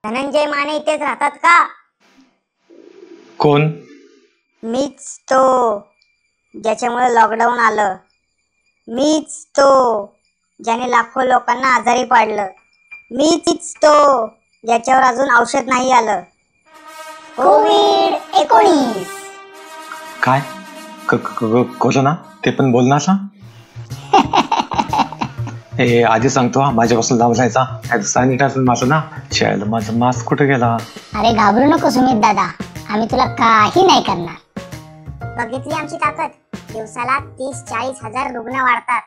धनंजय माने इथेच राहतात का? कोण? मीच तो ज्याच्यामुळे लॉकडाऊन आलं. मीच तो ज्याने लाखो लोकांना आजारी पाडलं. मीच तो ज्याच्यावर अजून औषध नाही आलं. कोविड-19. काय? कोरोना? ते पण बोलणार ना? हे आधी सांगतो हा, माझ्यापासून लांब राहायचा. सॅनिटायझर मारलं ना, शाळेला माझा मास्क कुठे गेला? अरे घाबरू नको सुमित दादा, आम्ही तुला काही नाही करणार. बघितली आमची ताकद. दिवसाला 30-40 हजार रुग्ण वाढतात.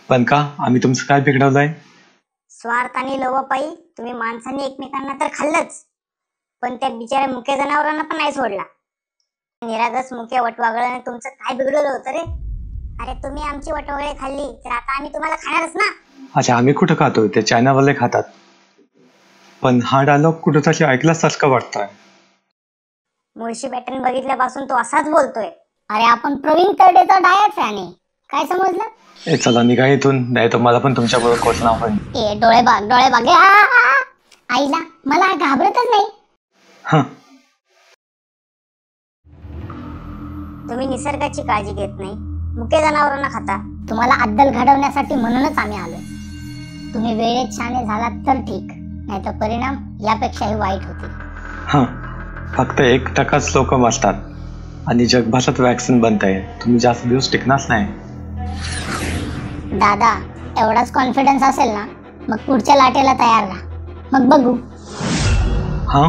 पण का? आम्ही तुमचं काय बिघडवलंय? स्वार्थ आणि लोभापायी तुम्ही माणसांनी एकमेकांना तर खाल्लंच, पण त्या बिचाऱ्या मुक्या जनावरांना पण नाही सोडला. निरागस मुक्या वटवागळाने तुमचं काय बिघडवलं होतं रे? अरे तुम्ही आमची वटवागळे खाल्ली तर आता आम्ही तुम्हाला खाणारच ना. अच्छा, आम्ही कुठं खातोय? ते चायनावाले खातात. पण हा डायलॉग कुठं तरी ऐकल्यासारखं वाटतोय. मुळशी पॅटर्न बघितल्यापासून तो असाच बोलतोय. अरे आपण प्रवीण तरडेचा डायट फॅन आहे, काय समजलं? ए चला निघा इथून, नाही तर मला पण तुमच्याबरोबर कोचना होईल. ए डोळे बाग आईला मला घाबरतच नाही. हं. तुम्ही निसर्गाची काळजी घेत नाही, मुक्या जनावरांना खाता. तुम्हाला अद्दल घडवण्यासाठी म्हणूनच आम्ही आलो. तुम्ही वेळेत शाणे झालात तर ठीक, नाही तर परिणाम यापेक्षाही वाईट होतील. हं. फक्त 1% लोक मरतात आणि जगभरात वॅक्सिन बनताय. तुम्ही जास्त दिवस टिकणारच नाही. दादा एवढाच कॉन्फिडन्स असेल ना, मग पुढच्या लाटेला तयार राहा, मग बघू. हा